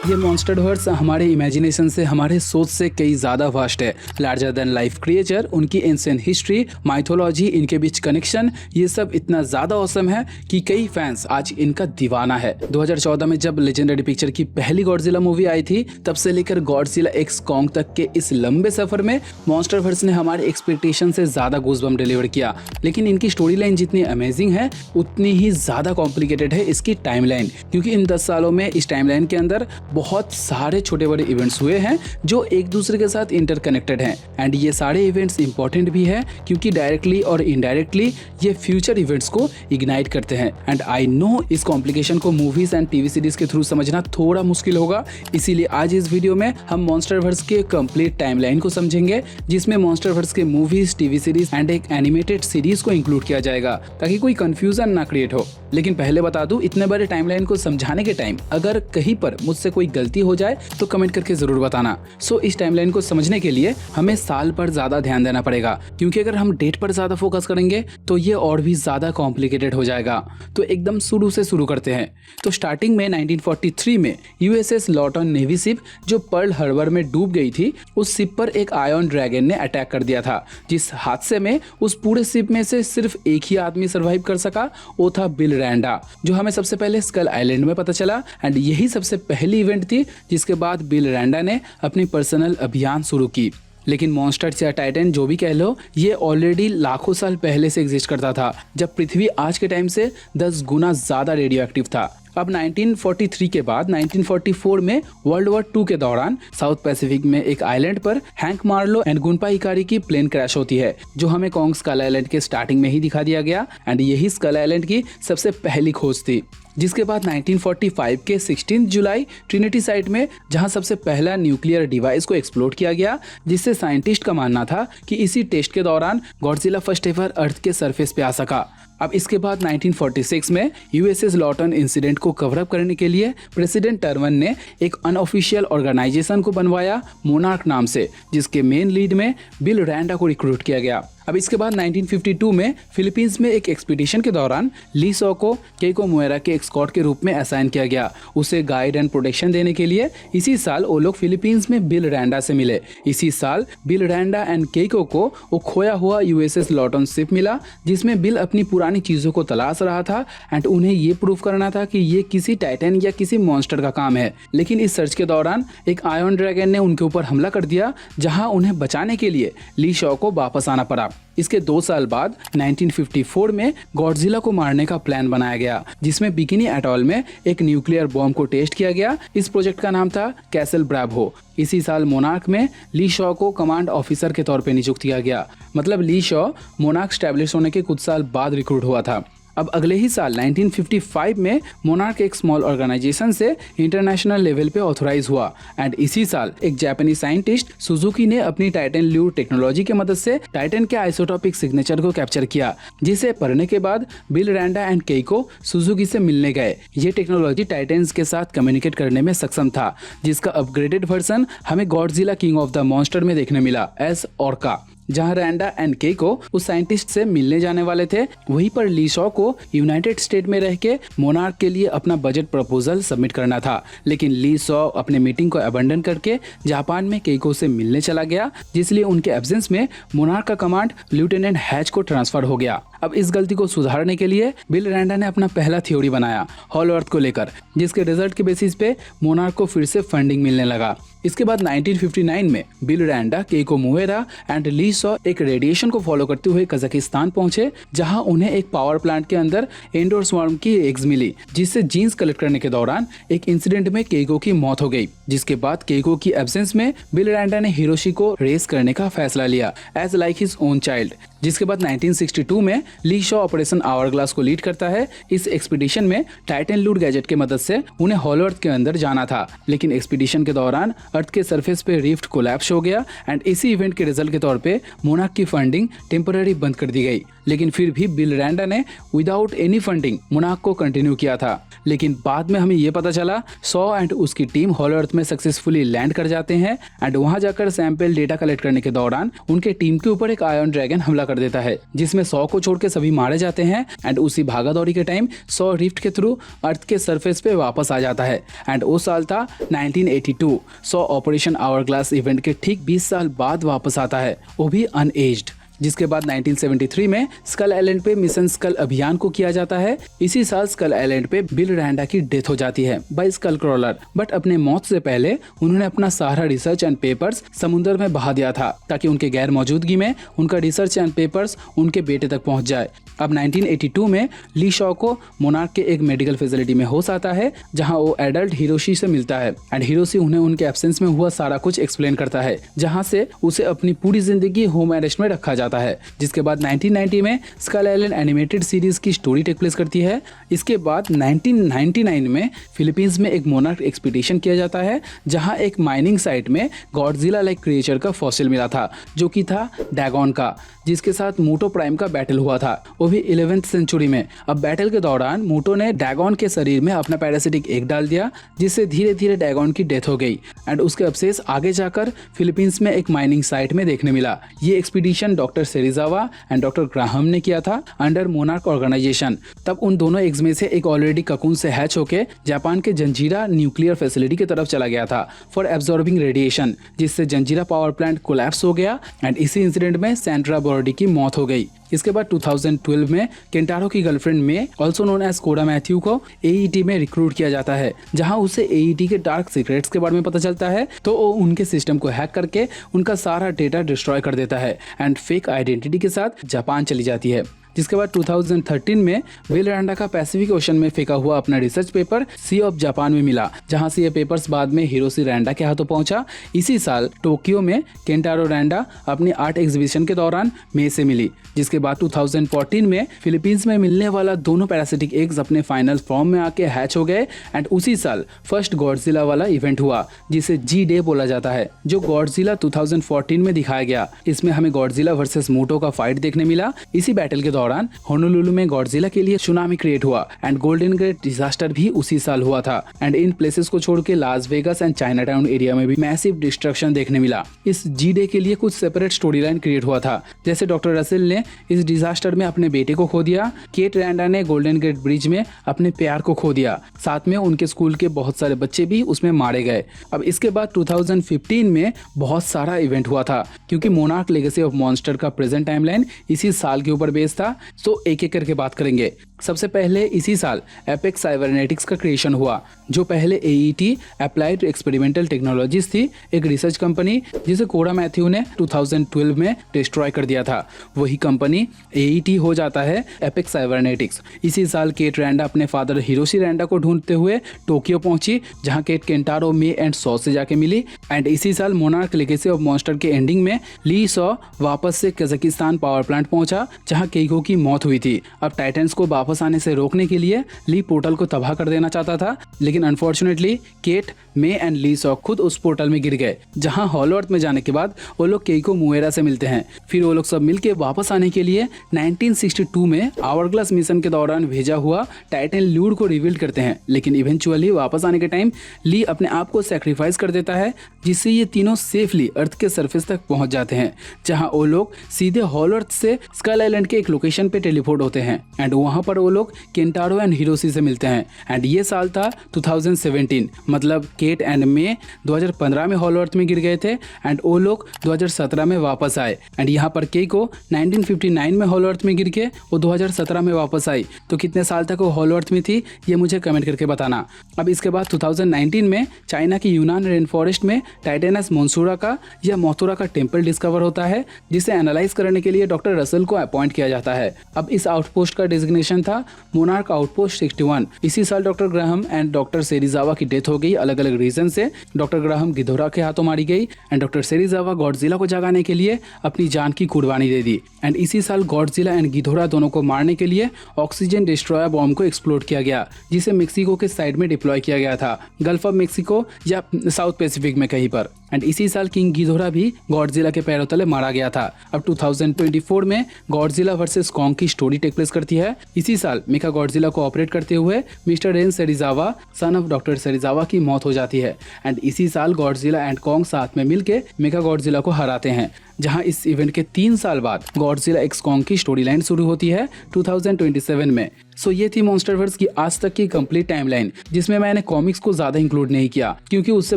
ये मॉन्स्टरवर्स हमारे इमेजिनेशन से, हमारे सोच से कई ज्यादा वास्ट है। लार्जर देन लाइफ क्रिएचर, उनकी एंशिएंट हिस्ट्री, माइथोलॉजी, इनके बीच कनेक्शन, ये सब इतना ज्यादा औसम है कि कई फैंस आज इनका दीवाना है। 2014 में जब लेजेंडरी पिक्चर की पहली गॉडजिला मूवी आई थी, तब से लेकर गॉडजिला एक्स कॉन्ग तक के इस लंबे सफर में मॉन्स्टरवर्स ने हमारे एक्सपेक्टेशन से ज्यादा गूज़बम्प डिलीवर किया। लेकिन इनकी स्टोरी लाइन जितनी अमेजिंग है, उतनी ही ज्यादा कॉम्प्लिकेटेड है इसकी टाइमलाइन, क्योंकि इन 10 सालों में इस टाइमलाइन के अंदर बहुत सारे छोटे बड़े इवेंट्स हुए हैं जो एक दूसरे के साथ इंटरकनेक्टेड हैं। एंड ये सारे इवेंट्स इंपॉर्टेंट भी है क्योंकि डायरेक्टली और इनडायरेक्टली ये फ्यूचर इवेंट्स को इग्नाइट करते हैं। एंड आई नो इस कॉम्प्लिकेशन को मूवीज एंड टीवी सीरीज के थ्रू समझना थोड़ा मुश्किल होगा, इसीलिए आज इस वीडियो में हम मॉन्स्टरवर्स के कंप्लीट टाइमलाइन को समझेंगे, जिसमें मॉन्स्टरवर्स के मूवीज, टीवी सीरीज एंड एक एनिमेटेड सीरीज को इंक्लूड किया जाएगा ताकि कोई कंफ्यूजन ना क्रिएट हो। लेकिन पहले बता दूं, इतने बड़े टाइमलाइन को समझाने के टाइम अगर कहीं पर मुझसे कोई गलती हो जाए तो कमेंट करके जरूर बताना। सो इस टाइमलाइन को समझने के लिए हमें साल पर ज्यादा ध्यान देना पड़ेगा, क्योंकि अगर हम डेट पर ज्यादा फोकस करेंगे तो ये और भी ज्यादा कॉम्प्लिकेटेड हो जाएगा। तो एकदम शुरू से शुरू करते हैं। तो स्टार्टिंग में 1943 में यूएसएस लॉटन नेवी शिप जो पर्ल हार्बर में डूब गई थी, उस शिप पर एक आयरन ड्रैगन ने अटैक कर दिया था। जिस हादसे में उस पूरे शिप में से सिर्फ एक ही आदमी सर्वाइव कर सका, वो था बिल रैंडा, जो हमें सबसे पहले स्कल आइलैंड में पता चला। एंड यही सबसे पहली इवेंट थी जिसके बाद बिल रैंडा ने अपनी पर्सनल अभियान शुरू की। लेकिन मॉन्स्टर्स या टाइटन जो भी कह लो, ये ऑलरेडी लाखों साल पहले से एग्जिस्ट करता था, जब पृथ्वी आज के टाइम से 10 गुना ज्यादा रेडियो एक्टिव था। अब 1943 के बाद 1944 में वर्ल्ड वॉर 2 के दौरान साउथ पैसिफिक में एक आइलैंड पर हैंक मार्लो एंड गुनपा इकारी की प्लेन क्रैश होती है, जो हमें कॉन्ग स्कल आइलैंड के स्टार्टिंग में ही दिखा दिया गया। एंड यही स्कल आइलैंड की सबसे पहली खोज थी। जिसके बाद 1945 के 16 जुलाई ट्रिनिटी साइट में, जहां सबसे पहला न्यूक्लियर डिवाइस को एक्सप्लोड किया गया, जिससे साइंटिस्ट का मानना था कि इसी टेस्ट के दौरान गॉडजिला फर्स्ट एवर अर्थ के सरफेस पे आ सका। अब इसके बाद 1946 में यूएसएस लॉटन इंसिडेंट को कवर अप करने के लिए प्रेसिडेंट टर्मन ने एक अनऑफिशियल ऑर्गेनाइजेशन को बनवाया मोनार्क नाम से, जिसके मेन लीड में बिल रैंडा को रिक्रूट किया गया। अब इसके बाद 1952 में फिलीपींस में एक एक्सपीडिशन के दौरान ली सॉ को केइको मोएरा के एस्कॉर्ट के रूप में असाइन किया गया, उसे गाइड एंड प्रोटेक्शन देने के लिए। इसी साल वो लोग फिलीपींस में बिल रैंडा से मिले। इसी साल बिल रैंडा एंड केइको को वो खोया हुआ यूएसएस लॉटन शिप मिला, जिसमें बिल अपनी पुरानी चीजों को तलाश रहा था एंड उन्हें ये प्रूव करना था कि ये किसी टाइटन या किसी मॉन्स्टर का काम है। लेकिन इस सर्च के दौरान एक आयरन ड्रैगन ने उनके ऊपर हमला कर दिया, जहां उन्हें बचाने के लिए ली शॉ को वापस आना पड़ा। इसके 2 साल बाद 1954 में गॉडजिला को मारने का प्लान बनाया गया, जिसमें बिकिनी एटॉल में एक न्यूक्लियर बॉम्ब को टेस्ट किया गया। इस प्रोजेक्ट का नाम था कैसल ब्रावो। इसी साल मोनार्क में ली शॉ को कमांड ऑफिसर के तौर पर नियुक्त किया गया। मतलब ली शॉ मोनार्क स्टैब्लिश होने के कुछ साल बाद रिक्रूट हुआ था। अब अगले ही साल 1955 में मोनार्क एक स्मॉल ऑर्गेनाइजेशन से इंटरनेशनल लेवल पे ऑथोराइज हुआ। एंड इसी साल एक जापानी साइंटिस्ट सुजुकी ने अपनी टाइटन ल्यूर टेक्नोलॉजी के मदद से टाइटन के आइसोटोपिक सिग्नेचर को कैप्चर किया, जिसे पढ़ने के बाद बिल रैंडा एंड केइको सुजुकी से मिलने गए। ये टेक्नोलॉजी टाइटन्स के साथ कम्युनिकेट करने में सक्षम था, जिसका अपग्रेडेड वर्जन हमें Godzilla king of the monster में देखने मिला एज ऑर्का। जहां रैंडा एंड केइको उस साइंटिस्ट से मिलने जाने वाले थे, वहीं पर ली शॉ को यूनाइटेड स्टेट में रह के मोनार्क के लिए अपना बजट प्रपोजल सबमिट करना था। लेकिन ली शॉ अपने मीटिंग को अबंडन करके जापान में केइको से मिलने चला गया, जिसलिए उनके एब्सेंस में मोनार्क का कमांड लेफ्टिनेंट हैच को ट्रांसफर हो गया। अब इस गलती को सुधारने के लिए बिल रैंडा ने अपना पहला थ्योरी बनाया हॉलो अर्थ को लेकर, जिसके रिजल्ट के बेसिस पे मोनार्क को फिर से फंडिंग मिलने लगा। इसके बाद 1959 में बिल रैंडा, केइको मोएरा एंड ली शॉ एक रेडिएशन को फॉलो करते हुए कजाकिस्तान पहुंचे, जहां उन्हें एक पावर प्लांट के अंदर एंडोस्वार्म की एग्स मिली, जिससे जीन्स कलेक्ट करने के दौरान एक इंसिडेंट में केइको की मौत हो गई। जिसके बाद केइको की एब्सेंस में बिल रैंडा ने हिरोशी को रेस करने का फैसला लिया as like his own child. जिसके बाद 1962 में ली शॉ ऑपरेशन आवरग्लास को लीड करता है। इस एक्सपीडिशन में टाइटन लूट गैजेट की मदद से उन्हें हॉलो अर्थ के अंदर जाना था, लेकिन एक्सपीडिशन के दौरान अर्थ के सरफेस पे रिफ्ट कोलैप्स हो गया एंड इसी इवेंट के रिजल्ट के तौर पे मोनार्क की फंडिंग टेम्पररी बंद कर दी गई। लेकिन फिर भी बिल रैंडा ने विदाउट एनी फंडिंग मोनार्क को कंटिन्यू किया था। लेकिन बाद में हमें ये पता चला सॉ एंड उसकी टीम हॉलो अर्थ में सक्सेसफुली लैंड कर जाते हैं एंड वहां जाकर सैंपल डेटा कलेक्ट करने के दौरान उनके टीम के ऊपर एक आयरन ड्रैगन हमला कर देता है, जिसमें सॉ को छोड़ के सभी मारे जाते हैं एंड उसी भागा दौड़ी के टाइम सॉ रिफ्ट के थ्रू अर्थ के सरफेस पे वापस आ जाता है। एंड वो साल था 1982। सॉ ऑपरेशन आवर-ग्लास इवेंट के ठीक 20 साल बाद वापस आता है, वो भी अनएज्ड। जिसके बाद 1973 में स्कल आइलैंड पे मिशन स्कल अभियान को किया जाता है। इसी साल स्कल आइलैंड पे बिल रैंडा की डेथ हो जाती है बाय स्कल क्रॉलर, बट अपने मौत से पहले उन्होंने अपना सारा रिसर्च एंड पेपर्स समुद्र में बहा दिया था ताकि उनके गैर मौजूदगी में उनका रिसर्च एंड पेपर्स उनके बेटे तक पहुंच जाए। अब 1982 में ली शॉ को मोनार्क के एक मेडिकल फैसिलिटी में होश आता है जहां वो एडल्ट हिरोशी से मिलता है एंड हिरोशी उन्हें उनके एब्सेंस में हुआ सारा कुछ एक्सप्लेन करता है, जहां से उसे अपनी पूरी जिंदगी होम अरेस्ट में रखा जाता है। जिसके बाद 1990 में स्कल आइलैंड एनिमेटेड सीरीज की स्टोरी टेक प्लेस करती है। इसके बाद 1999 में फिलीपींस में एक मोनार्क एक्सपीडिशन किया जाता है जहां एक माइनिंग साइट में गॉडजिला लाइक क्रिएचर का फॉसिल मिला था जो कि था डैगन का, जिसके साथ मोटो प्राइम का बैटल हुआ था, वो भी 11th सेंचुरी में। अब बैटल के दौरान मोटो ने डैगन के शरीर में अपना पैरासिटिक एग डाल दिया, जिससे धीरे धीरे डैगन की डेथ हो गई एंड उसके अवशेष आगे जाकर फिलीपींस में एक माइनिंग साइट में देखने मिला। ये expedition doctor Serizawa and doctor Graham ने किया था अंडर मोनार्क ऑर्गेनाइजेशन। तब उन दोनों एग्स में से एक ऑलरेडी ककून से हैच होके जापान के जंजीरा न्यूक्लियर फैसिलिटी की तरफ चला गया था फॉर एब्जॉर्बिंग रेडिएशन, जिससे जंजीरा पावर प्लांट कोलैप्स हो गया एंड इसी इंसिडेंट में सैंड्रा बोर्डी की मौत हो गई। इसके बाद 2012 में केंटारो की गर्लफ्रेंड में ऑल्सो नोन एज कोडा मैथ्यू को एईटी में रिक्रूट किया जाता है, जहां उसे एईटी के डार्क सीक्रेट्स के बारे में पता चलता है तो वो उनके सिस्टम को हैक करके उनका सारा डेटा डिस्ट्रॉय कर देता है एंड फेक आइडेंटिटी के साथ जापान चली जाती है। जिसके बाद 2013 में बिल रैंडा का पैसिफिक ओशन में फेंका हुआ अपना research paper Sea of Japan में मिला, जहां से ये पेपर्स बाद में हिरोशी रैंडा के हाथों पहुंचा। इसी साल टोक्यो में केंटारो रैंडा अपनी आर्ट एग्जीबिशन के दौरान मे से मिली। जिसके बाद 2014 में फिलीपींस में मिलने वाला दोनों पैरासिटिक एग्स अपने फाइनल फॉर्म में आके हैच हो गए एंड उसी साल फर्स्ट गॉडजिला वाला इवेंट हुआ जिसे जी डे बोला जाता है, जो गॉडजिला 2014 में दिखाया गया। इसमें हमें गॉडजिला वर्सेस मोटो का फाइट देखने मिला। इसी बैटल के दौरान होनोलुलु में गॉडजिला के लिए सुनामी क्रिएट हुआ एंड गोल्डन गेट डिजास्टर भी उसी साल हुआ था एंड इन प्लेसेस को छोड़ के Las Vegas and China town area में भी मैसिव डिस्ट्रक्शन देखने मिला। इस जी डे के लिए कुछ सेपरेट स्टोरी लाइन क्रिएट हुआ था, जैसे डॉक्टर रसेल ने इस डिजास्टर में अपने बेटे को खो दिया, केट रैंडा ने गोल्डन गेट ब्रिज में अपने प्यार को खो दिया, साथ में उनके स्कूल के बहुत सारे बच्चे भी उसमें मारे गए। अब इसके बाद 2015 में बहुत सारा इवेंट हुआ था, क्योंकि मोनार्क लेगेसी ऑफ मॉन्स्टर का प्रेजेंट टाइमलाइन इसी साल के ऊपर बेस्ड था। तो एक एक करके बात करेंगे। सबसे पहले इसी साल एपेक्स साइबरनेटिक्स का क्रिएशन हुआ, जो पहले एईटी अप्लाइड एक्सपेरिमेंटल टेक्नोलॉजीज थी, एक रिसर्च कंपनी जिसे कोडा मैथ्यू ने 2012 में डिस्ट्रॉय कर दिया था। वही कंपनी एईटी हो जाता है एपेक्स साइबरनेटिक्स। इसी साल केट रैंडा अपने फादर हिरोशी रैंडा को ढूंढते हुए टोक्यो पहुंची, जहां Cate Kentaro May and Shaw से जाके मिली एंड इसी साल मोनार्क लेगेसी ऑफ मॉन्स्टर के एंडिंग में ली सॉ वापस से कजाकिस्तान पावर प्लांट पहुंचा, जहां केइको की मौत हुई थी। अब टाइटन्स को वापस आने से रोकने के लिए ली पोर्टल को तबाह कर देना चाहता था, लेकिन unfortunately Cate, May and Lee Shaw खुद उस पोर्टल में गिर गए, जहां हॉलो अर्थ में जाने के बाद वो लोग केइको मुएरा से मिलते हैं। फिर वो लोग सब मिलके वापस आने के लिए 1962 में आवर-ग्लास मिशन के दौरान भेजा हुआ टाइटन ल्यूड को रिवील करते हैं, लेकिन इवेंचुअली वापस आने के टाइम ली अपने आप को सैक्रिफाइस कर देता है, जिससे ये तीनों सेफली अर्थ के सरफेस तक पहुंच जाते हैं, जहां वो लोग सीधे हॉलो अर्थ से स्कल आइलैंड के एक लोकेशन पे टेलीपोर्ट होते हैं एंड वहां पर वो लोग केंटारो एंड हिरोशी से मिलते हैं। एंड ये साल था 2017, मतलब केट एंड मे 2015 में हॉलो अर्थ में गिर गए थे एंड वो लोग 2017 में वापस आए एंड यहाँ पर केइको 1959 में हॉलो अर्थ में गिर के वो 2017 में वापस आई। तो कितने साल तक वो हॉलो अर्थ में थी, ये मुझे कमेंट करके बताना। अब इसके बाद 2019 में चाइना की यूनान रेन फॉरेस्ट में टाइटेनस मोन्सूरा का या मोथुरा का टेम्पल डिस्कवर होता है, जिसे एनालाइज करने के लिए डॉक्टर रसेल को अपॉइंट किया जाता है। अब इस आउटपोस्ट का डेजिग्नेशन था मोनार्क आउटपोस्ट 61। इसी साल doctor Graham and doctor Serizawa की डेथ हो गई अलग अलग रीजन से। डॉक्टर ग्राहम गिधोरा के हाथों मारी गई एंड डॉक्टर सेरिजावा गॉडजिला को जगाने के लिए अपनी जान की कुर्बानी दे दी। एंड इसी साल गॉडजिला एंड गिधोरा दोनों को मारने के लिए ऑक्सीजन डिस्ट्रॉयर बॉम्ब को एक्सप्लोड किया गया, जिसे मेक्सिको के साइड में डिप्लॉय किया गया था, गल्फ ऑफ मेक्सिको या साउथ पैसिफिक में कहीं पर। एंड इसी साल किंग घिदोरा भी गॉडजिला के पैरों तले मारा गया था। अब 2024 में गॉडजिला वर्सेस कॉन्ग की स्टोरी टेक प्लेस करती है। इसी साल मेका गॉडजिला को ऑपरेट करते हुए mister Ren Serizawa son of doctor Serizawa की मौत हो जाती है। एंड इसी साल गॉडजिला एंड कॉन्ग साथ में मिलके मेका गॉडजिला को हराते हैं, जहां इस इवेंट के 3 साल बाद गॉडजिला एक्स कॉन्ग की स्टोरी लाइन शुरू होती है 2027 में। सो ये थी मॉन्स्टरवर्स की आज तक की कंप्लीट टाइमलाइन, जिसमें मैंने कॉमिक्स को ज्यादा इंक्लूड नहीं किया क्योंकि उससे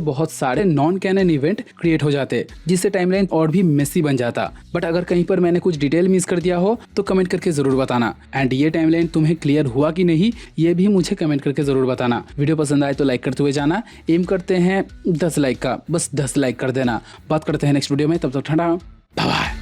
बहुत सारे नॉन कैनन इवेंट क्रिएट हो जाते, जिससे टाइमलाइन और भी मेसी बन जाता। बट अगर कहीं पर मैंने कुछ डिटेल मिस कर दिया हो तो कमेंट करके जरूर बताना। एंड ये टाइमलाइन तुम्हें क्लियर हुआ कि नहीं, ये भी मुझे कमेंट करके जरूर बताना। वीडियो पसंद आए तो लाइक करते हुए जाना। एम करते हैं 10 लाइक का, बस 10 लाइक कर देना। बात करते हैं नेक्स्ट वीडियो में, तब तक ठंडा बाय।